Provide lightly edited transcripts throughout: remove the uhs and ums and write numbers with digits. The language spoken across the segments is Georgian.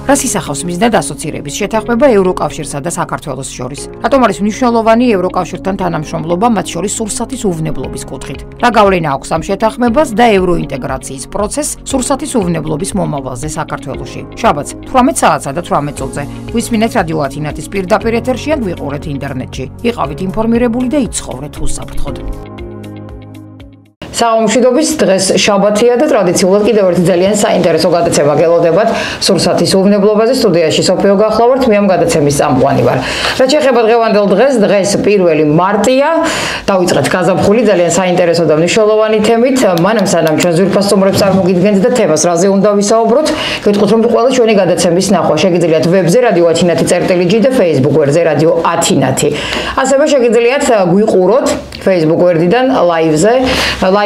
რას ისახავს მიზნად ასოცირების შეთანხმება ევროკავშირსა და საქართველოს შორის? რატომ არის მნიშვნელოვანი ევროკავშირთან თანამშრომლობა მათ შორის სურსათის უვნებლობის კუთხით? რა გავლენა აქვს ამ შეთანხმებას და ევროინტეგრაციის პროცესს სურსათის უვნებლობის მომავალზე საქართველოში? შაბათს 18 საათსა და 18 წუთზე გვისმინეთ რადიო ათინათის პირდაპირ ეთერში ან გვიყურეთ ინტერნეტში. იყავით ინფორმირებული და იცხოვრეთ უსაფრთხოდ. Საომშვიდობის დღეს შაბათია და ტრადიციულად კიდევ ერთი ძალიან საინტერესო გადაცემა გელოდებათ სურსათის უვნებლობაზე. სტუდიაში სოფიო გახლავართ, მე ამ გადაცემის წამყვანი ვარ. რაც შეეხება დღევანდელ დღეს 1 მარტია, დავიწყეთ გაზაფხული ძალიან საინტერესო და მნიშვნელოვანი თემით. მანამ სანამ ჩვენ ზურფას სტუმრებს წარმოგიდგენთ და თემას რაზე უნდა ვისაუბროთ, გეტყვით რომ ყველა ჩვენი გადაცემის ნახვა შეგიძლიათ ვებზე რადიო ათინათი წერტილი და Facebook ვერზე რადიო ათინათი. ასევე შეგიძლიათ გვიყუროთ Facebook ვერდიდან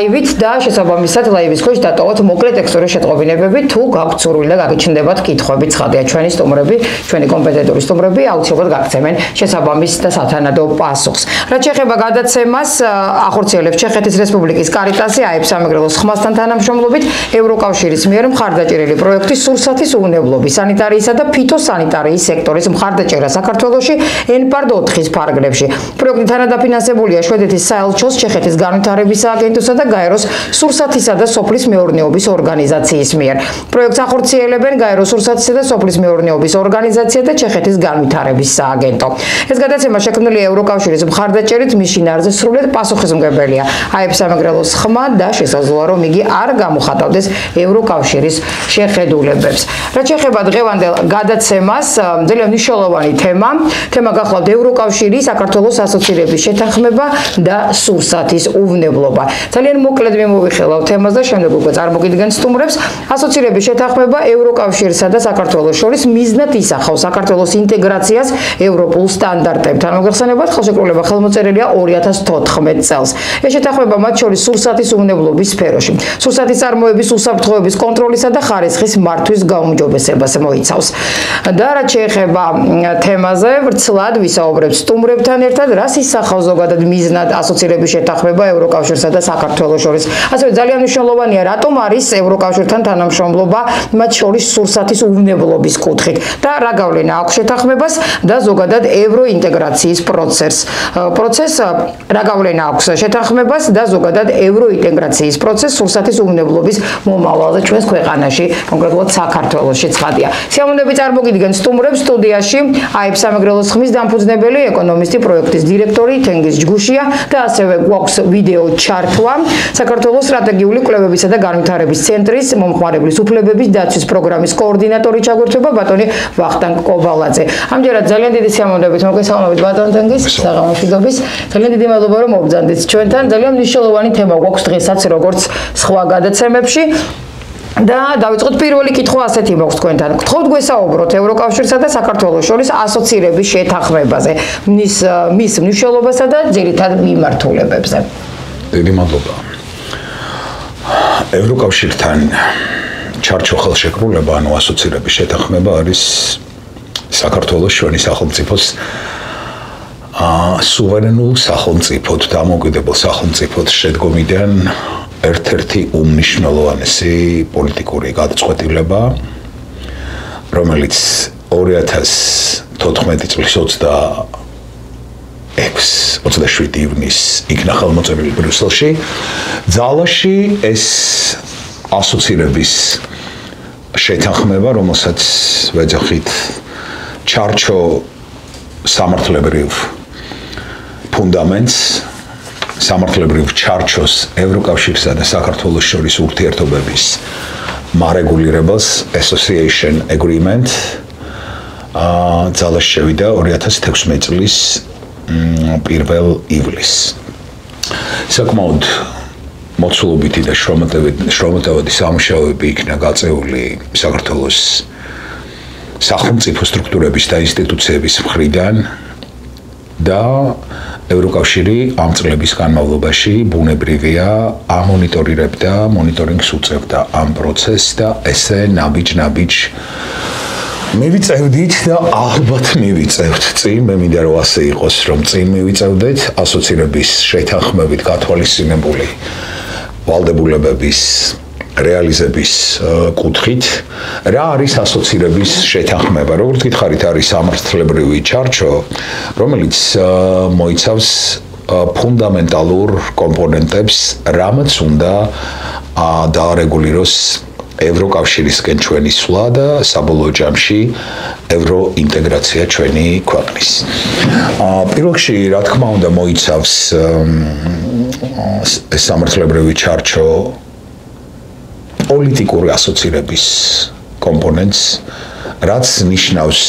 ლაივით და შესაბამისად ლაივის ქვეშ დატოვოთ მოკლე ტექსტური შეტყობინებები თუ გაქვთ სურვილი და გაგიჩნდებათ კითხვები. ცხადია ჩვენი სტუმრები, ჩვენი კომპეტენტური სტუმრები აუცილებლად გაგცემენ შესაბამის და სათანადო პასუხს. რაც შეეხება გადაცემას, ახორციელებს ჩეხეთის რესპუბლიკის კარიტასი აებ სამეგრელოს ხმასთან თანამშრომლობით ევროკავშირის მიერ მხარდაჭერილი პროექტი სურსათის უვნებლობის, სანიტარიისა და ფიტოსანიტარიის სექტორის მხარდაჭერა საქართველოში ENPARD 4-ის ფარგლებში. პროექტი თანადაფინანსებულია შვედეთის საელჩოს, ჩეხეთის განვითარების აგენტოსა და გაეროს სურსათისა და სოფლის მეურნეობის ორგანიზაციის მიერ. პროექტს ახორციელებენ გაეროს სურსათისა და სოფლის მეურნეობის ორგანიზაცია და ჩეხეთის განვითარების სააგენტო. ეს გადაცემა შექმნილია ევროკავშირის მხარდაჭერით, მის შინაარზე სრულად პასუხისმგებელია აებ სამეგრელოს ხმა და შესაძლოა რომ იგი არ გამოხატავდეს ევროკავშირის შეხედულებებს. რაც შეეხება დღევანდელ გადაცემას, ძალიან მნიშვნელოვანი თემა გახლავთ ევროკავშირი, საქართველოს ასოცირების შეთანხმება და სურსათის უვნებლობა. ძალიან მოკლედ მიმოვიხილავ თემას და შემდეგ უკვე წარმოგიდგენ სტუმრებს. ასოცირების შეთანხმება ევროკავშირსა და საქართველოს შორის მიზნად ისახავს საქართველოს ინტეგრაციას ევროპულ სტანდარტებთან. მოგეხსენებათ, ხელშეკრულება ხელმოწერილია 2014 წელს. ეს შეთანხმება მათ შორის სურსათის უვნებლობის სფეროში, სურსათის წარმოების, უსაფრთხოების კონტროლისა და ხარისხის მართვის გაუმჯობესებას მოიცავს. და რაც შეეხება თემაზე, ვრცლად ვისაუბრებ სტუმრებთან ერთად, რას ისახავს ზოგადად მიზნად ასოცირების შეთანხმება ევროკავშირსა და საქართველოს შორის. ასევე ძალიან მნიშვნელოვანია, რატომ არის ევროკავშირთან თანამშრომლობა მათ შორის სურსათის უვნებლობის კუთხით და რა გავლენა აქვს შეთანხმებას და ზოგადად ევროინტეგრაციის პროცესს რა გავლენა აქვს შეთანხმებას და ზოგადად ევროინტეგრაციის პროცესს სურსათის უვნებლობის მომავალზე ჩვენს ქვეყანაში, კონკრეტულად საქართველოში. ცხადია. სიამოვნებით წარმოგიდგენ სტუმრებს სტუდიაში აებ სამეგრელოს ხმის დამფუძნებელი ეკონომისტი, პროექტის დირექტორი თენგიზ ჯგუშია და ასევე გვაქვს ვიდეო ჩართვა საქართველოს სტრატეგიული კვლევებისა და განვითარების ცენტრის მომხმარებლის უფლებების დაცვის პროგრამის კოორდინატორი ჩაგვერთვება ბატონი ვახტანგ კობალაძე. ამჯერად ძალიან დიდი სიამოვნებით მოგესალმებით ბატონ თენგიზ, საღამოშვიდობის. ძალიან დიდი მადლობა რომ მობრძანდით ჩვენთან. ძალიან მნიშვნელოვანი თემა გვაქვს დღესაც როგორც სხვა გადაცემებში. და დავიწყოთ პირველი კითხვა ასეთი მაქვს თქვენთან. გთხოვთ გვესაუბროთ ევროკავშირსა და საქართველოს შორის ასოცირების შეთანხმებაზე, მის მნიშვნელობასა და ძირითად მიმართულებებზე. დიდი მადლობა. ევროკავშირთან ჩარჩო ხელშეკრულება, ანუ ასოცირების შეთანხმება არის საქართველოს ჩვენი სახელმწიფოს სუვერენულ სახელმწიფოდ, დამოუკიდებელ სახელმწიფოდ შედგომიდან ერთ-ერთი უმნიშვნელოვანესი პოლიტიკური გადაწყვეტილება, რომელიც 2014 წლის 27 ივნისს იქნა ხელმოწერილი ბრიუსელში. ძალაში ეს ასოცირების შეთანხმება, რომელსაც ვეძახით ჩარჩო სამართლებრივ ფუნდამენტს, სამართლებრივ ჩარჩოს ევროკავშირსა და საქართველოს შორის ურთიერთობების მარეგულირებას, Association Agreement, ძალაში შევიდა 2016 წლის 1 ივლისს. საკმაოდ მოცულობითი და შრომატევადი სამუშაოები იქნა გაწეული საქართველოს სახელმწიფო სტრუქტურების და ინსტიტუციების მხრიდან და ევროკავშირი ამ წლების განმავლობაში ბუნებრივია ამონიტორირებდა, მონიტორინგს უწევდა ამ პროცესს და ესე ნაბიჯ მივიწევდით და ალბათ მივიწევთ წინ, მე მინდა რომ ასე იყოს, რომ წინ მივიწევდეთ ასოცირების შეთანხმებით გათვალისწინებული ვალდებულებების რეალიზების კუთხით რა არის ასოცირების შეთანხმება? როგორც გითხარით, არის სამართლებრივი ჩარჩო, რომელიც მოიცავს ფუნდამენტალურ კომპონენტებს, რამაც უნდა დაარეგულიროს ევროკავშირისკენ ჩვენი სვლა და საბოლოო ჯამში ევროინტეგრაცია ჩვენი ქვეყნის. პირველ რიგში, რა თქმა უნდა, მოიცავს სამართლებრივი ჩარჩო პოლიტიკური ასოცირების კომპონენტს, რაც ნიშნავს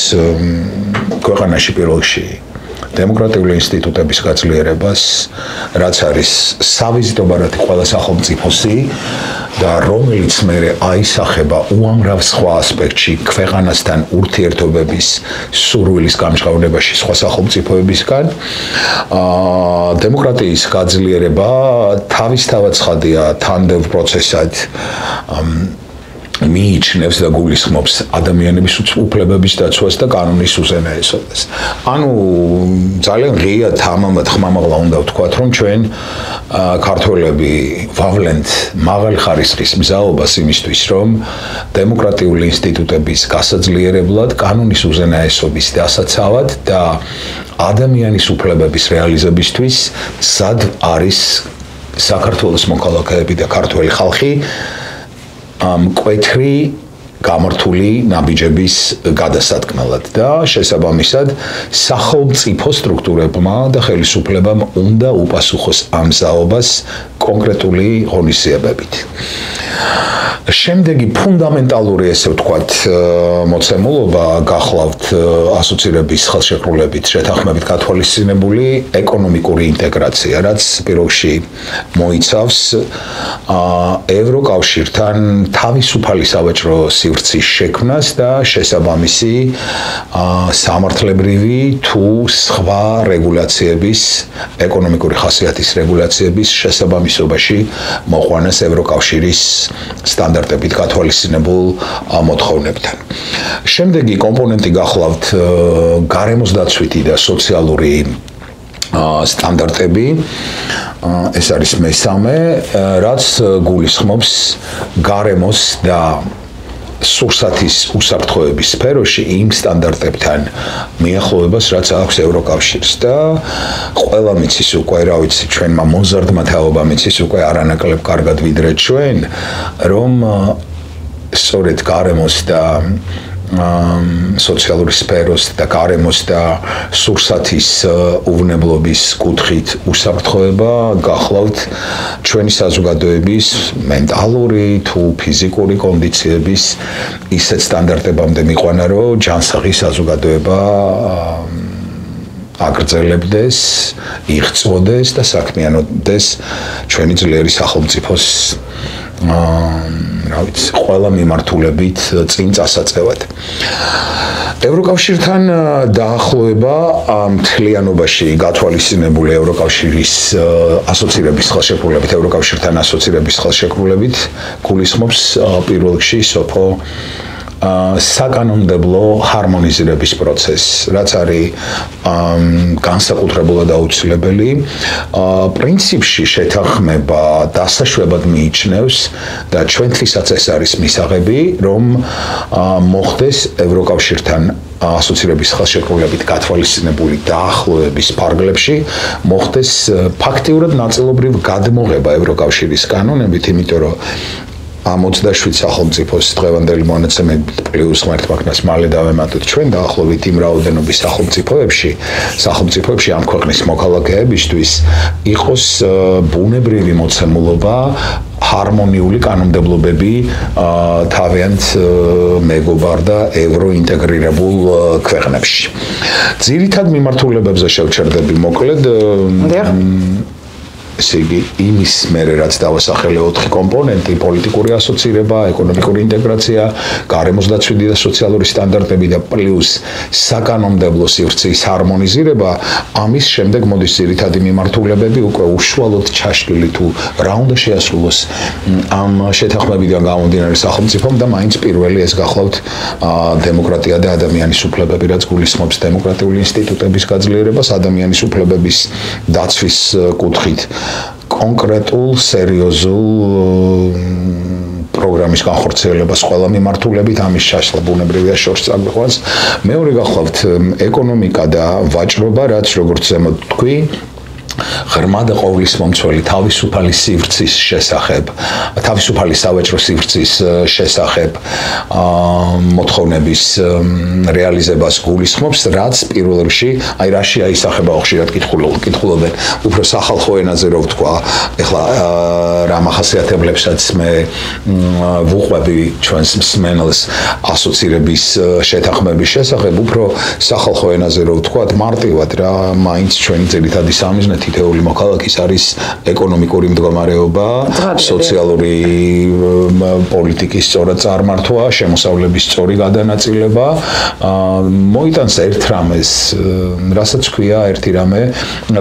ქვეყანაში პირველ რიგში დემოკრატიული ინსტიტუტების გაძლიერებას, რაც არის სავიზიტო ბარათი ყველა სახელმწიფოსი და რომელიც მერე აისახება უამრავ სხვა ასპექტში ქვეყანასთან ურთიერთობების სურვილის გამჟღავნებაში სხვა სახელმწიფოებისგან. დემოკრატიის გაძლიერება თავისთავად ცხადია თანდელ პროცესად მიიჩნევს და გულისხმობს ადამიანების უფლებების დაცვას და კანონის უზენაესობას. ანუ ძალიან ღია თამამად ხმამაღლა უნდა ვთქვათ, რომ ჩვენ ქართველები ვავლენთ მაღალი ხარისხის მზაობას იმისთვის, რომ დემოკრატიული ინსტიტუტების გასაძლიერებლად, კანონის უზენაესობის დასაცავად და ადამიანის უფლებების რეალიზებისთვის სად არის საქართველოს მოქალაქეები და ქართველი ხალხი მკვეთრი გამართული ნაბიჯების გადასატკმელად და შესაბამისად სახელმწიფო სტრუქტურებმა და ხელისუფლებამ უნდა უპასუხოს ამ ზაობას კონკრეტული ღონისძიებებით. შემდეგი ფუნდამენტალური, ესე ვთქვათ, მოცემულობა გახლავთ ასოცირების ხელშეკრულებით შეთანხმებით გათვალისწინებული ეკონომიკური ინტეგრაცია, რაც პირველ რიგში მოიცავს ევროკავშირთან თავისუფალი სავაჭრო სივრცის შექმნას და შესაბამისი სამართლებრივი თუ სხვა რეგულაციების, ეკონომიკური ხასიათის რეგულაციების შესაბამისობაში მოყვანას ევროკავშირის სტანდარტებით გათვალისწინებულ მოთხოვნებთან. შემდეგი კომპონენტი გახლავთ გარემოსდაცვითი და სოციალური სტანდარტები. ეს არის მესამე, რაც გულისხმობს გარემოს და სურსათის უსაფრთხოების სფეროში იმ სტანდარტებთან მიახლოებას, რაც აქვს ევროკავშირს და ყველა მიცის უკვე, რა ვიცი, ჩვენმა მოზარდმა თაობამ მიცის უკვე არანაკლებ კარგად ვიდრე ჩვენ, რომ სწორედ გარემოს და სოციალური სფეროს და გარემოს და სურსათის უვნებლობის კუთხით უსაფრთხოება გახლავთ ჩვენი საზოგადოების მენტალური თუ ფიზიკური კონდიციების ისეთ სტანდარტებამდე მიყვანა, რომ ჯანსაღი საზოგადოება აგრძელებდეს, იღწოდეს და საქმიანობდეს ჩვენი ძლიერი სახელმწიფოს რა ვიცი, ყველა მიმართულებით წინ წასაწევად. ევროკავშირთან დაახლოება მთლიანობაში გათვალისწინებული ევროკავშირის ასოცირების ხელშეკრულებით, ევროკავშირთან ასოცირების ხელშეკრულებით გულისხმობს პირველ რიგში სოფო საკანონმდებლო ჰარმონიზირების პროცესს, რაც არის განსაკუთრებულად აუცილებელი. პრინციპში შეთანხმება დასაშვებად მიიჩნევს და ჩვენთვისაც ეს არის მისაღები, რომ მოხდეს ევროკავშირთან ასოცირების ხელშეკრულებით გათვალისწინებული დაახლოების ფარგლებში მოხდეს ფაქტიურად ნაწილობრივ გადმოღება ევროკავშირის კანონებით, იმიტომ რომ 27 სახელმწიფოს დღევანდელი მონაცემებით პლუს ღმერთმაგნას მალე დავემატოთ ჩვენ დაახლოებით იმ რაოდენობის სახელმწიფოებში ამ ქვეყნის მოქალაქეებისთვის იყოს ბუნებრივი მოცემულობა ჰარმონიული კანონმდებლობები თავიანთ მეგობარ და ევროინტეგრირებულ ქვეყნებში. ძირითად მიმართულებებზე შევჩერდები მოკლედ ესე იგი, იმის მერე რაც დავასახელე 4 კომპონენტი, პოლიტიკური ასოცირება, ეკონომიკური ინტეგრაცია, გარემოსდაცვითი და სოციალური სტანდარტები და პლუს საკანონმდებლო სივრცის ჰარმონიზირება, ამის შემდეგ მოდის ძირითადი მიმართულებები უკვე უშუალოდ ჩაშლილი თუ რა უნდა შეასრულოს ამ შეთანხმებიდან გამომდინარე სახელმწიფომ და მაინც პირველი ეს გახლავთ დემოკრატია და ადამიანის უფლებები, რაც გულისხმობს დემოკრატიული ინსტიტუტების გაძლიერებას, ადამიანის უფლებების დაცვის კუთხით კონკრეტულ სერიოზულ პროგრამის განხორციელებას ყველა მიმართულებით, ამის შაშლა ბუნებრივია შორს წაგვიყვანს. მეორე გახლავთ ეკონომიკა და ვაჭრობა, რაც როგორც ზემოთ თქვი, ღრმა და ყოვლის მომცველი თავისუფალი სივრცის შესახებ, თავისუფალი სავაჭრო სივრცის შესახებ მოთხოვნების რეალიზებას გულისხმობს, რაც პირველ რიგში, აი რაში აისახება ხშირად კითხულობენ, უფრო სახალხო ენაზე რო ვთქვა, ეხლა რა მახასიათებლებსაც მე ვუყვები ჩვენს მსმენელს ასოცირების შეთანხმების შესახებ, უფრო სახალხო ენაზე რო ვთქვა, მარტივად რა, მაინც ჩვენი ძირითადი სამიზნე თითეული მოქალაქის არის ეკონომიკური მდგომარეობა, სოციალური პოლიტიკის სწორად წარმართვა, შემოსავლების სწორი გადანაწილება, მოიტანს ერთ რამეს, რასაც ქვია ერთი რამე,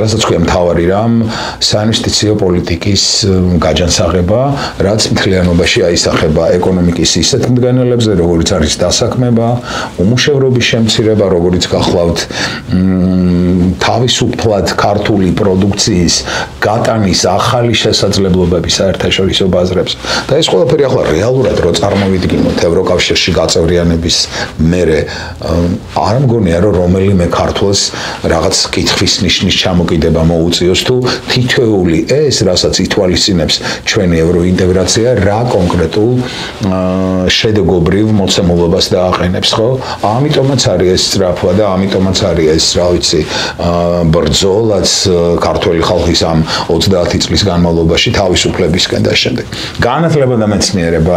რასაც ქვია მთავარი რამ, საინვესტიციო პოლიტიკის გაჯანსაღება, რაც მთლიანობაში აისახება ეკონომიკის ისეთ მდგენელებზე, როგორიც არის დასაქმება, უმუშევრობის შემცირება, როგორიც გახლავთ თავისუფლად ქართული პროდუქციის გატანის ახალი შესაძლებლობების საერთაშორისო ბაზრებს და ეს ყველაფერი ახლა რეალურად რო წარმოვიდგინოთ ევროკავშირში გაწევრიანების მერე არ მგონია რომ რომელიმე ქართველს რაღაც კითხვის ნიშნის ჩამოკიდება მოუწიოს თუ თითოეული ეს რასაც ითვალისწინებს ჩვენი ევროინტეგრაცია რა კონკრეტულ შედეგობრივ მოცემულობას დააყენებს ხო ამიტომაც არის ეს სწრაფვა და ამიტომაც არის ეს რა ვიცი ბრძოლაც ქართველი ხალხის ამ 30 წლის განმავლობაში თავისუფლებისკენ და შემდეგ. განათლება და მეცნიერება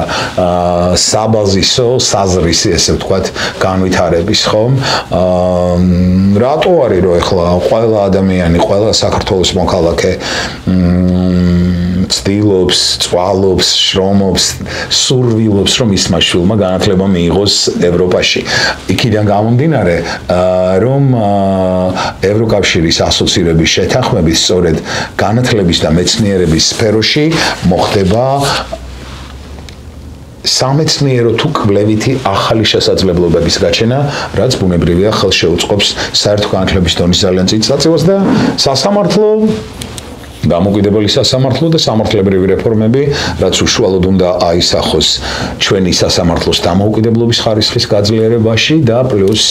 საბაზისო, საზრისი, ესე ვთქვათ, განვითარების ხომ. რატო არის რომ ეხლა ყველა ადამიანი, ყველა საქართველოს მოქალაქე ცდილობს, წვალობს, შრომობს, სურვილობს, რომ მისმა შვილმა განათლება მიიღოს ევროპაში. იქიდან გამომდინარე, რომ ევროკავშირის ასოცირების შეთანხმებით სწორედ განათლების და მეცნიერების სფეროში მოხდება სამეცნიერო თუ კვლევითი ახალი შესაძლებლობების გაჩენა, რაც ბუნებრივია ხელს შეუწყობს საერთო განათლების დონის ძალიან წინ წაწევას და სასამართლო დამოუკიდებელი სასამართლო და სამართლებრივი რეფორმები, რაც უშუალოდ უნდა აისახოს ჩვენი სასამართლოს დამოუკიდებლობის ხარისხის გაძლიერებაში და პლუს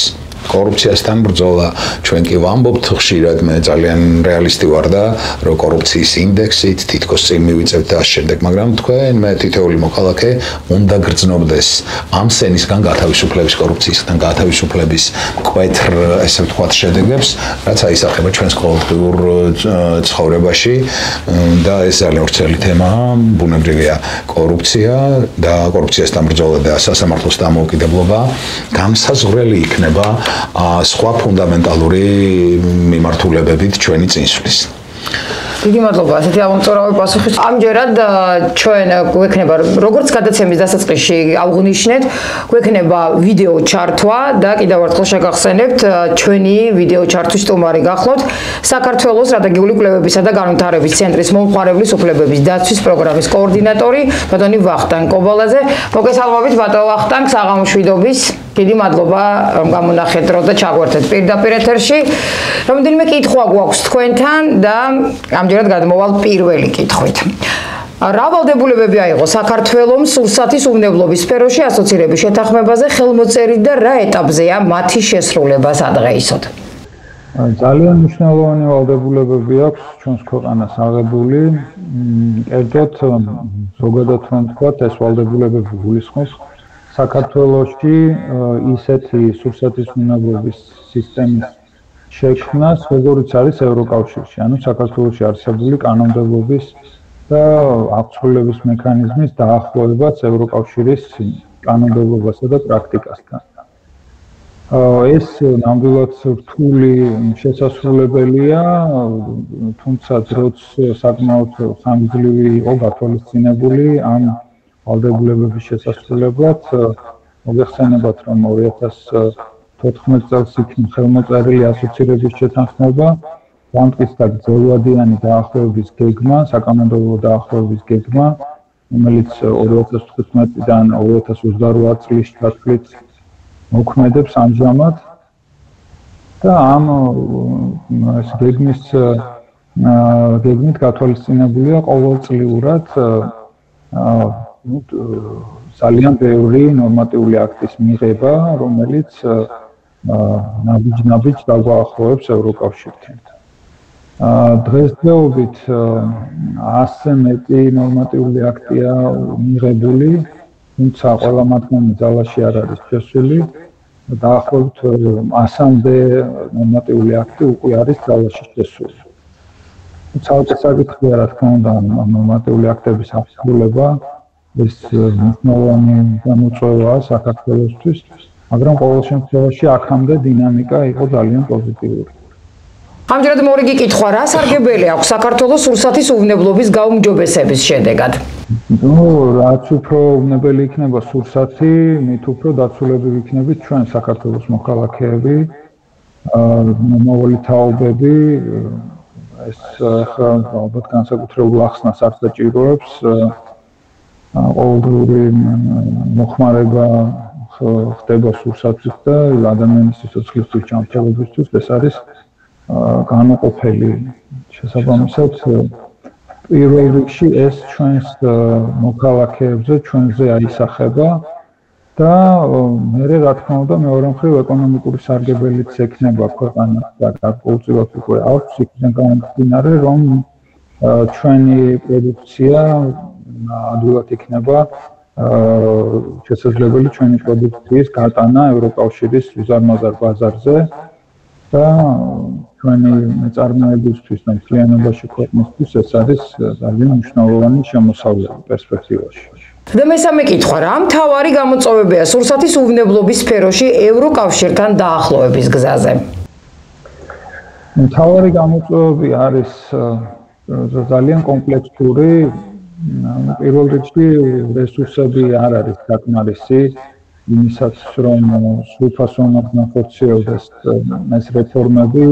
კორუფციასთან ბრძოლა. ჩვენ კი ვამბობთ ხშირად, მე ძალიან რეალისტი ვარ და რომ კორუფციის ინდექსით თითქოს წინ მივიწევთ და შემდეგ, მაგრამ თქვენ მე თითოეული მოქალაქე უნდა გრძნობდეს ამ სენისგან გათავისუფლების კორუფციისგან გათავისუფლების მკვეთრ, ესე ვთქვათ, შედეგებს, რაც აისახება ჩვენს ყოველდღიურ ცხოვრებაში და ეს ძალიან ვრცელი თემაა, ბუნებრივია კორუფცია და კორუფციასთან ბრძოლა და სასამართლოს დამოუკიდებლობა განსაზღვრელი იქნება სხვა ფუნდამენტალური მიმართულებებით ჩვენი წინსვლის. დიდი მადლობა ასეთი ამომწორავი პასუხის. ამჯერად ჩვენ გვექნება როგორც გადაცემის დასაწყისში აღნიშნეთ, გვექნება ვიდეო ჩართვა და კიდევ ერთხელ შეგახსენებთ ჩვენი ვიდეო ჩართვის სტუმარი გახლავთ საქართველოს სტრატეგიული კვლევებისა და განვითარების ცენტრის მომხმარებლის უფლებების დაცვის პროგრამის კოორდინატორი ბატონი ვახტანგ კობალაძე. მოგესალმებით ბატონო ვახტანგ, საღამო მშვიდობის. დიდი მადლობა რომ გამონახეთ დრო და ჩაგვერთეთ პირდაპირ ეთერში. რამდენიმე კითხვა გვაქვს თქვენთან და ამჯერად გადმოვალ პირველი კითხვით. რა ვალდებულებები აიღო საქართველოს სურსათის უვნებლობის სფეროში ასოცირების შეთანხმებაზე ხელმოწერით და რა ეტაპზეა მათი შესრულება სადღეისოდ? ძალიან მნიშვნელოვანი ვალდებულებები აქვს ჩვენს ქვეყანას აღებული. კერძოდ ზოგადად რომ ვთქვათ, ეს ვალდებულებები გულისხმობს საქართველოში ისეთი სურსათის უვნებლობის სისტემის შექმნას, როგორიც არის ევროკავშირში, ანუ საქართველოში არსებული კანონმდებლობის და აღწყვილების მექანიზმის დაახლოებაც ევროკავშირის კანონმდებლობასა და პრაქტიკასთან. ეს ნამდვილად რთული შესასრულებელია, თუმცა დროც საკმაოდ ხანგრძლივი იყო გათვალისწინებული ამ ვალდებულებების შესასრულებლად. მოგეხსენებათ, რომ 2014 წელს იქნა ხელმოწერილი ასოცირების შეთანხმება, დამტკიცდა გრძელვადიანი დაახლოების გეგმა, საკანონმდებლო დაახლოების გეგმა, რომელიც 2015-დან 2028 წლის ჩათვლით მოქმედებს ამჟამად და ამ გეგმით გათვალისწინებულია ყოველწლიურად ძალიან ბევრი ნორმატიული აქტის მიღება, რომელიც ნაბიჯ დაგვაახლოებს ევროკავშირთან. დღესდღეობით 100-ზე მეტი ნორმატიული აქტია მიღებული, თუმცა ყველა მათგანი ძალაში არ არის შესული. დაახლოებით 100-მდე ნორმატიული აქტი უკვე არის ძალაში შესული. ცალკე საკითხია, რა თქმა უნდა, ნორმატიული აქტების აღსრულება ეს მნიშვნელოვანი გამოწვევაა საქართველოსთვის, მაგრამ ყოველ შემთხვევაში აქამდე დინამიკა იყო ძალიან პოზიტიური. ამჯერად მორიგი კითხვა, რა სარგებელი აქვს საქართველოს სურსათის უვნებლობის გაუმჯობესების შედეგად? რაც უფრო უვნებელი იქნება სურსათი, მით უფრო დაცულები ვიქნებით ჩვენ საქართველოს მოქალაქეები, მომავალი თაობები, ეს ახლა ალბათ განსაკუთრებულ ახსნას არ საჭიროებს. ყოველდღიური მოხმარება ხდება სურსათით და ადამიანის სიცოცხლის ჯანმრთელობისთვის ეს არის განუყოფელი. შესაბამისად, პირველ რიგში ეს ჩვენს მოქალაქეებზე, ჩვენზე აისახება და მერე რა თქმა უნდა მეორე მხრივ ეკონომიკური სარგებელიც ექნება ქვეყანას და გარკვეულწილად უკვე აქვს იქიდან გამომდინარე, რომ ჩვენი პროდუქცია ადვილად იქნება შესაძლებელი ჩვენი პროდუქციის გატანა ევროკავშირის უზარმაზარ ბაზარზე და ჩვენი მეწარმეებისთვის და მთლიანობაში ქვეყნისთვის ეს არის ძალიან მნიშვნელოვანი შემოსავლელი პერსპექტივაში. და მესამე კითხვა, რა მთავარი გამოწვევებია სურსათის უვნებლობის სფეროში ევროკავშირთან დაახლოების გზაზე? მთავარი გამოწვევები არის ძალიან კომპლექსური. პირველ რიგში რესურსები არ არის საკმარისი იმისაც, რომ სრულფასოვნად განხორციელდეს ეს რეფორმები,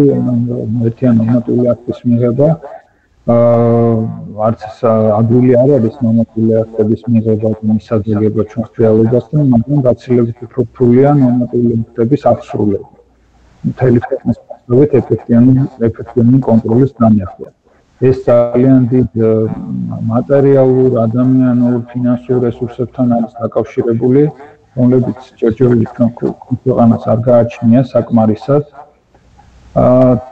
ერთიანი ნორმატიული აქტის მიღება. არც ადვილი არ არის ნორმატიული აქტების მიღება და მისაძლებელება ჩვენს რეალობასთან, მაგრამ გაცილებით უფრო რთულია ნორმატიული აქტების აღსრულება. მთელი ქვეყნის მასშტაბით ეფექტიანი კონტროლის განახორციელება. ეს ძალიან დიდ მატერიალურ, ადამიანურ, ფინანსურ რესურსებთან არის დაკავშირებული, რომლებიც ჯერჯერობით ქვეყანას არ გააჩნია საკმარისად.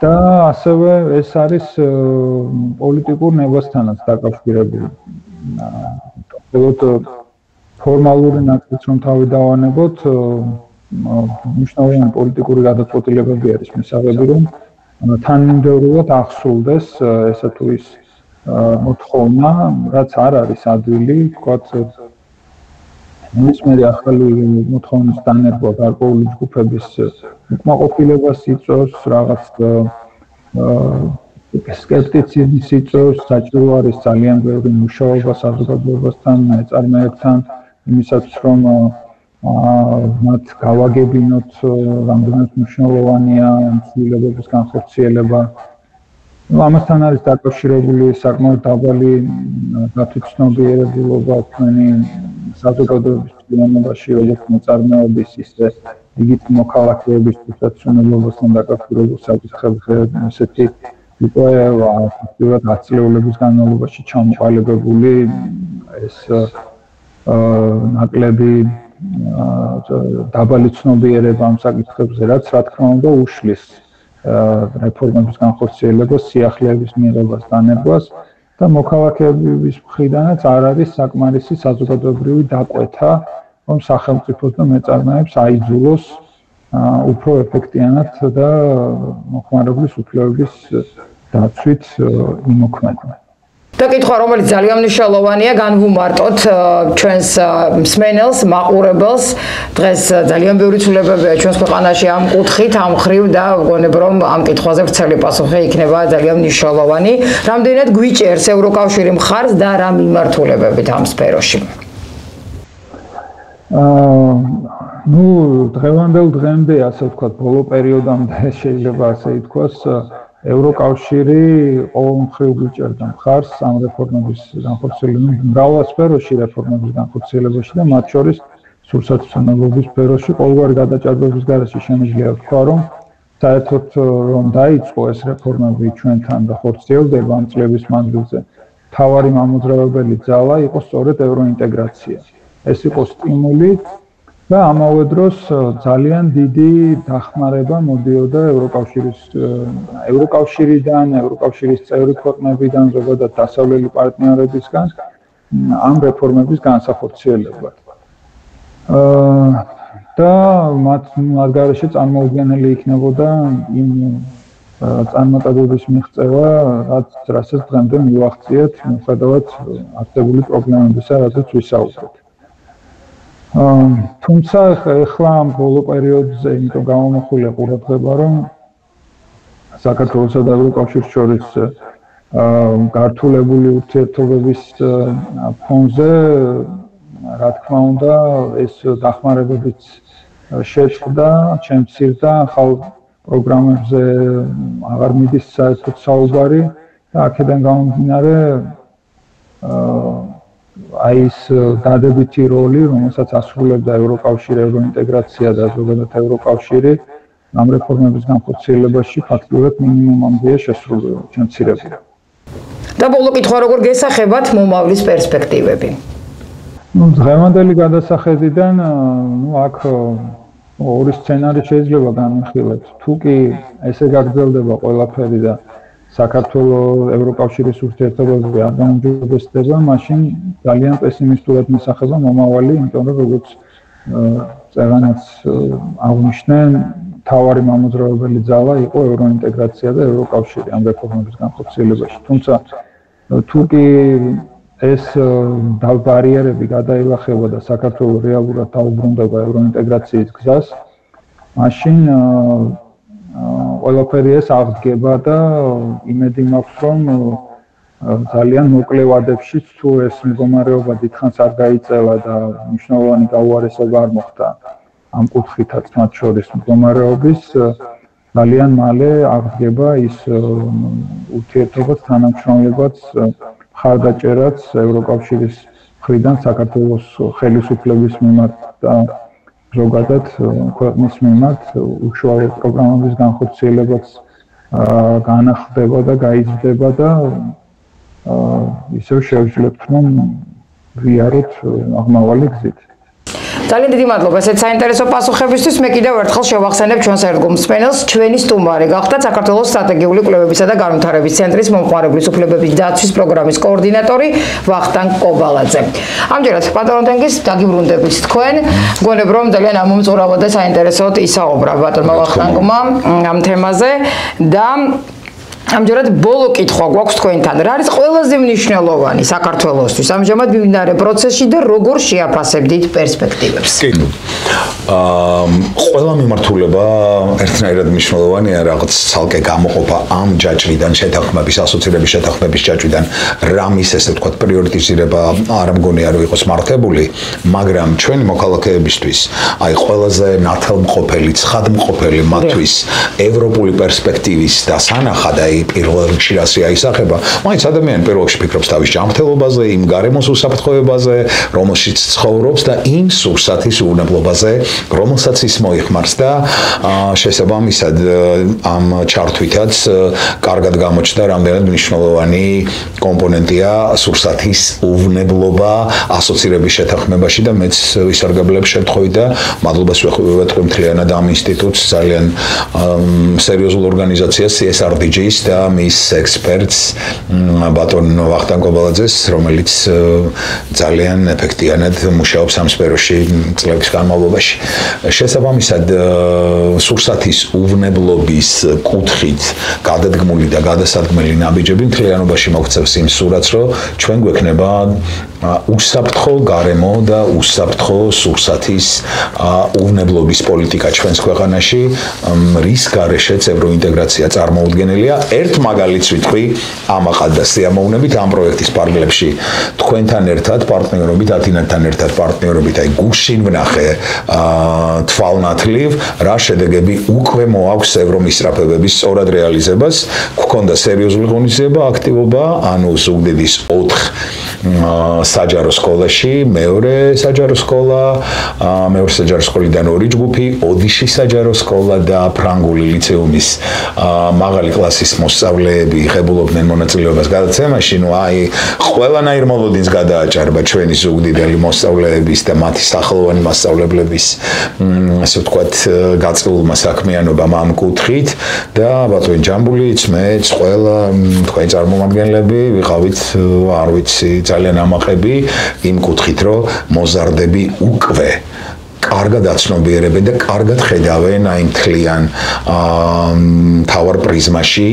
და ასევე ეს არის პოლიტიკურ ნებასთანაც დაკავშირებული. უბრალოდ ფორმალური ნაწილს რომ თავი დავანებოთ, მნიშვნელოვანი პოლიტიკური გადაწყვეტილებები არის მისაღები, რომ თანმიმდევრულად ახსულდეს ესა თუ ის მოთხოვნა, რაც არ არის ადვილი, ვთქვათ, მისმერი ახალი მოთხოვნის დანერგვა გარკვეული ჯგუფების უკმაყოფილებას იწვევს, რაღაც სკეპტიციზმს იწვევს, საჭირო არის ძალიან ბევრი მუშაობა საზოგადოებასთან, მეწარმეებთან, იმისაც რომ მათ გავაგებინოთ, რამდენად მნიშვნელოვანია ცვლილებების განხორციელება. ამასთან არის დაკავშირებული საკმაოდ დაბალი დათვითცნობიერებულობა თქვენი საზოგადოების წინამორბედში, როგორც მეწარმეობის, ისე დიდ მოქალაქეების თვითაცნობიერებასთან დაკავშირებული საკითხებზე, ესეთი უკვე ფაქტობრივად ათწლეულების განმავლობაში ჩამოყალიბებული ეს ნაკლები დაბალი ცნობიერება ამ საკითხებზე, რაც რა თქმა უნდა უშლის რეფორმების განხორციელებას, სიახლეების მიღებას, დანერგვას და მოქალაქეების მხრიდანაც არ არის საკმარისი საზოგადოებრივი დაკვეთა, რომ სახელმწიფოს და მეწარმეებს აიძულოს უფრო ეფექტიანად და მოხმარებლის უფლებების დაცვით იმოქმედონ. და კითხვა, რომელიც ძალიან მნიშვნელოვანია, განვუმარტოთ ჩვენს მსმენელს, მაყურებელს. დღეს ძალიან ბევრი ცვლილებებია ჩვენს ქვეყანაში ამ კუთხით, ამ ხრივ და ვგონებ, რომ ამ კითხვაზე ვრცელი პასუხი იქნება ძალიან მნიშვნელოვანი. რამდენად გვიჭერს ევროკავშირი მხარს და რა მიმართულებებით ამ სფეროში? დღევანდელ დღემდე, ასე ვთქვათ, ბოლო პერიოდამდე შეიძლება ასე ითქვას, ევროკავშირი ყოველმხრივ გვიჭერდა მხარს ამ რეფორმების განხორციელებაში, მრავალ სფეროში რეფორმების განხორციელებაში და მათ შორის სურსათის უვნებლობის სფეროში ყოველგვარი გადაჭარბების გარეშე შემიძლია ვთქვა, რომ საერთოდ რომ დაიწყო ეს რეფორმები ჩვენთან და ხორციელდება ამ წლების მანძილზე, თავარი მამოძრავებელი ძალა იყო სწორედ ევროინტეგრაცია. ეს იყო სტიმული და ამავე დროს ძალიან დიდი დახმარება მოდიოდა ევროკავშირიდან, ევროკავშირის წევრი ქვეყნებიდან, ზოგადად დასავლელი პარტნიორებისგან ამ რეფორმების განსახორციელებლად. და მათ გარეშე წარმოუდგენელი იქნებოდა იმ წარმატებების მიღწევა, რასაც დღემდე მივახციეთ, მიუხედავად არსებული პრობლემებისა, რაზეც ვისაუბრეთ. თუმცა ახლა ამ ბოლო პერიოდზე იმიტომ გამომახულია ყურადღება, რომ საქართველოსა და ევროკავშირს შორის გართულებული ურთიერთობების ფონზე, რა თქმა უნდა, ეს დახმარებებიც შეჭრდა, შემცირდა, ახალ პროგრამებზე აღარ მიდის საერთოდ საუბარი და აქედან გამომდინარე აი ეს დადებითი როლი, რომელსაც ასრულებდა ევროკავშირი, ევროინტეგრაცია და ზოგადად ევროკავშირი ამ რეფორმების განხორციელებაში ფაქტურად მინიმუმამდეა შემცირებული. და ბოლო კითხვა როგორ გესახებათ მომავლის პერსპექტივები? დღევანდელი გადასახედიდან აქ ორი სცენარი შეიძლება განვიხილოთ. თუ კი ესე გაგრძელდება ყველაფერი და საქართველოს ევროკავშირის ურთიერთობები არ გამოჯობესდება, მაშინ ძალიან პესიმისტურად მისახება მომავალი, იმიტომ რომ როგორც წეგანაც აღნიშნენ, თავარი მამოძრავებელი ძალა იყო ევროინტეგრაცია და ევროკავშირი ამ რეფორმების განხორციელებაში. თუმცა თუ კი ეს ბარიერები გადაილახება და საქართველოს რეალურად დაუბრუნდება ევროინტეგრაციის გზას, მაშინ ყველაფერი ეს აღდგება და იმედი მაქვს, რომ ძალიან მოკლე ვადებში თუ ეს მდგომარეობა დიდხანს არ გაიწევა და მნიშვნელოვანი გაუარესება არ მოხდა ამ კუთხითაც მათ შორის მდგომარეობის, ძალიან მალე აღდგება ის ურთიერთობაც, თანამშრომლებაც, მხარდაჭერაც ევროკავშირის მხრიდან საქართველოს ხელისუფლების მიმართ და ზოგადად ქვეყნის მიმართ უშუალო პროგრამების განხორციელებაც განახლდება და გაიზრდება და ისევ შევძლებთ, რომ ვიაროთ აღმავალი გზით. ძალიან დიდი მადლობა ესეთ საინტერესო პასუხებისთვის. მე კიდევ ერთხელ შევახსენებ ჩვენს ერთგულმსმენელს, ჩვენი სტუმარი გახდა საქართველოს სტრატეგიული კვლევებისა და განვითარების ცენტრის მომხმარებლის უფლებების დაცვის პროგრამის კოორდინატორი ვახტანგ კობალაძე. ამჯერად პატრონტენგის დაგიბრუნდებით თქვენ. მგონებ რომ ძალიან ამომწურავად და საინტერესოდ ისაუბრა ბატონმა ვახტანგმა ამ თემაზე და ამჯერად ბოლო კითხვა გვაქვს თქვენთან. რა არის ყველაზე მნიშვნელოვანი საქართველოსთვის ამჟამად მიმდინარე პროცესში და როგორ შეაფასებდით პერსპექტივებს? კი. ყველა მიმართულება ერთნაირად მნიშვნელოვანია, რაღაც ცალკე გამოყოფა ამ ჯაჭვიდან, შეთანხმების, ასოცირების შეთანხმების ჯაჭვიდან რამის ესე ვთქვათ პრიორიტიზირება არ მგონია რომ იყოს მართებული, მაგრამ ჩვენი მოქალაქეებისთვის, აი ყველაზე ნათელმყოფელი, ცხადმყოფელი მათთვის ევროპული პერსპექტივის დასანახად აი პირველ რიგში რასი აისახება, მაინც ადამიანი პირველ რიგში ფიქრობს თავის ჯანმრთელობაზე, იმ გარემოს უსაფრთხოებაზე, რომელშიც ცხოვრობს და იმ სურსათის უვნებლობაზე, რომელსაც ის მოიხმარს და შესაბამისად ამ ჩართვითაც კარგად გამოჩნდა რამდენად მნიშვნელოვანი კომპონენტია სურსათის უვნებლობა ასოცირების შეთანხმებაში და მეც ვისარგებლებ შემთხვევით და მადლობას ვეთქვი მთლიანად ამ ინსტიტუტს, ძალიან სერიოზულ ორგანიზაციას CSRDG-ს და მის ექსპერტს ბატონ ვახტანგ კობალაძეს, რომელიც ძალიან ეფექტიანად მუშაობს ამ სფეროში წლების განმავლობაში. შესაბამისად სურსათის უვნებლობის კუთხით გადადგმული და გადასადგმელი ნაბიჯები მთლიანობაში მოგვცევს იმ სურათს, რომ ჩვენ გვექნება უსაფრთხო გარემო და უსაფრთხო სურსათის უვნებლობის პოლიტიკა ჩვენს ქვეყანაში, რის გარეშეც ევროინტეგრაცია წარმოუდგენელია. ერთ მაგალითს ვიტყვი ამაყად და სიამოვნებით ამ პროექტის პარალელში თქვენთან ერთად პარტნიორობით, ათინათთან ერთად პარტნიორობით, აი გუშინ ვნახე თვალნათლივ რა შედეგები უკვე მოაქვს ევრომისწრაფებების სწორად რეალიზებას, გვქონდა სერიოზული ღონისძიება, აქტივობა, ანუ ზუგდიდის 4 საჯარო სკოლაში, მეორე საჯარო სკოლიდან ორი ჯგუფი, ოდიშის საჯარო სკოლა და ფრანგული ლიცეუმის მაღალი კლასის მოსწავლეები იღებულობდნენ მონაწილეობას გადაცემაში. აი, ყველანაირ მოლოდინს გადააჭარბა ჩვენი ზუგდიდელი მოსწავლეების და მათი სახელოვანი მასწავლებლების, ასე ვთქვათ, გაწეულმა საქმიანობამ ამ კუთხით და ბატონი ჯამბულიც, მეც, ყველა თქვენი წარმომადგენლები ვიყავით, არ ვიცი, ძალიან ამაყები იმ კუთხით, რომ მოზარდები უკვე კარგად აცნობიერებენ და კარგად ხედავენ აი მთლიან თავარ პრიზმაში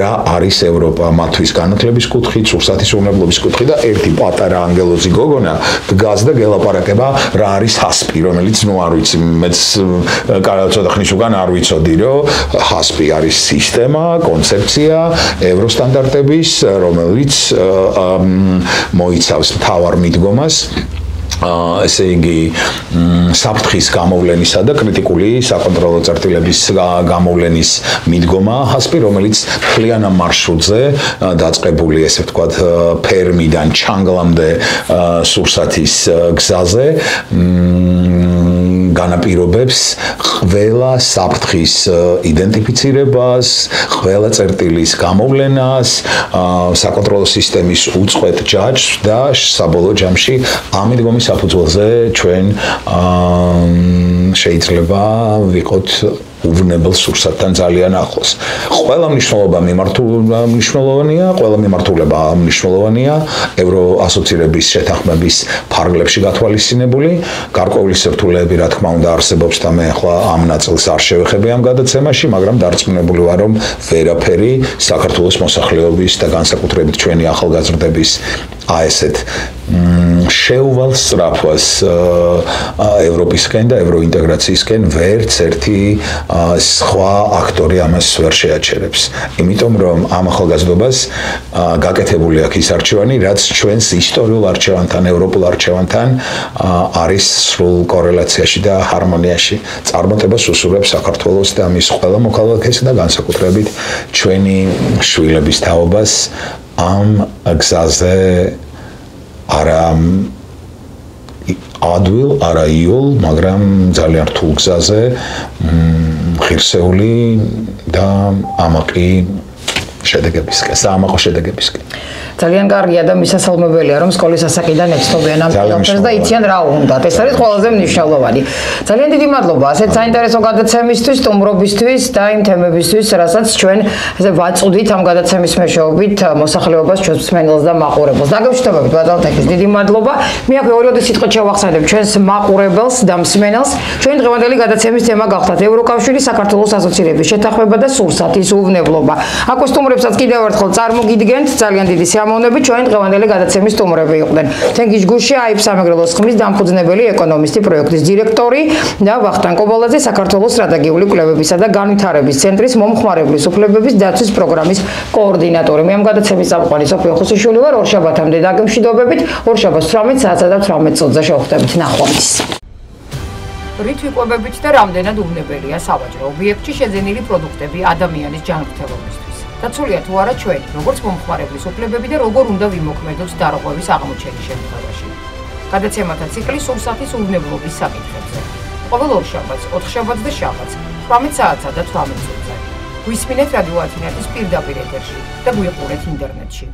რა არის ევროპა მათთვის განათლების კუთხით, სურსათისმებლობის კუთხით და ერთი პატარა ანგელოზი გოგონა დგას და გელაპარაკება რა არის ჰასპი, რომელიც არ ვიცი, მეც ცოტა ხნის უკან არ ვიცოდი, რომ ჰასპი არის სისტემა, კონცეფცია ევროსტანდარტების, რომელიც მოიცავს მთავარ მიდგომას ესე იგი საფრთხის გამოვლენისა და კრიტიკული საკონტროლო წერტილების გამოვლენის მიდგომა ჰასპი, რომელიც მთლიან ამ მარშრუტზე დაწყებული, ესე ვთქვათ, ფერმიდან ჩანგლამდე სურსათის გზაზე განაპირობებს ყველა საფრთხის იდენტიფიცირებას, ყველა წერტილის გამოვლენას, საკონტროლო სისტემის უწყვეტ ჯაჭვს და საბოლოო ჯამში ამ მიდგომის საფუძველზე ჩვენ შეიძლება ვიყოთ უვნებელ სურსათთან ძალიან ახლოს. ყველა მნიშვნელობა მნიშვნელოვანია, ყველა მიმართულება მნიშვნელოვანია ევროასოცირების შეთანხმების ფარგლებში გათვალისწინებული. გარკვეული სირთულეები, რა თქმა უნდა, არსებობს და მე ახლა ამ ნაწილს არ შევეხები ამ გადაცემაში, მაგრამ დარწმუნებული ვარ, რომ ვერაფერი საქართველოს მოსახლეობის და განსაკუთრებით ჩვენი ახალგაზრდების ესეთ შეუვალ სწრაფვას ევროპისკენ და ევროინტეგრაციისკენ ვერც ერთი სხვა აქტორი ამას ვერ შეაჩერებს. იმიტომ რომ ამ ახალგაზრდობას გაკეთებული აქვს ის არჩევანი, რაც ჩვენს ისტორიულ არჩევანთან, ევროპულ არჩევანთან არის სრულ კორელაციაში და ჰარმონიაში. წარმატებას უსურვებს საქართველოს და მის ყველა მოქალაქეს და განსაკუთრებით ჩვენი შვილების თაობას ამ გზაზე არა ადვილ, არა იოლ, მაგრამ ძალიან რთულ გზაზე ღირსეული და ამაყი შედეგებისკენ, საამაყო შედეგებისკენ. ძალიან კარგია და მისასალმებელია, რომ სკოლის ასაკიდან ეცნობიან ამ ფილმებს და იციან რა უნდათ. ეს არის ყველაზე მნიშვნელოვანი. ძალიან დიდი მადლობა ასეთ საინტერესო გადაცემისთვის, სტუმრობისთვის და იმ თემებისთვის, რასაც ჩვენ ესე ვაწვდით ამ გადაცემის მეშვეობით მოსახლეობას, ჩვენს მსმენელს და მაყურებელს. დაგემშვიდობებით ბატონო თექის, დიდი მადლობა. მე აქ ორი სიტყვით შევახსენებ ჩვენს მაყურებელს და მსმენელს. ჩვენი დღევანდელი გადაცემის თემა გახლავთ ევროკავშირის საქართველოს ასოცირების შეთანხმება და სურსათის უვნებლობა. აქ სტუმრებსაც კიდევ ერთხელ წარმოგიდგენთ, ძალიან დიდი სიამოვნებით ჩვენი დღევანდელი გადაცემის სტუმრები იყვნენ. თენგიზ გუშია, აიფ სამეგრელოს ხმის დამფუძნებელი ეკონომისტი, პროექტის დირექტორი და ვახტანგ კობალაძე, საქართველოს სტრატეგიული კვლევებისა და განვითარების ცენტრის მომხმარებლის უფლებების დაცვის პროგრამის კოორდინატორი. მე ამ გადაცემის წამყვანი სოფიო ხუსიშვილი ვარ. ორშაბათამდე დაგემშვიდობებით. ორშაბათს 18 საათსა და 18 წუთზე შევხვდებით. ნახვამდის. რით ვიკვებებით და რამდენად უვნებელია სავაჭრო ობიექტში შეძენილი პროდუქტები ადამიანის ჯანმრთელობისთვის. დაცულია თუ არა ჩვენი, როგორც მომხმარებლის უფლებები და როგორ უნდა ვიმოქმედოთ დარღვევის აღმოჩენის შემთხვევაში. გადაცემათა ციკლი სურსათის უვნებლობის საკითხებზე. ყოველ ორშაბათს, ოთხშაბათს და შაბათს, 18 საათსა და 18 წუთზე. გვისმინეთ რადიო ათინათის პირდაპირ ეთერში და გვიყურეთ ინტერნეტში.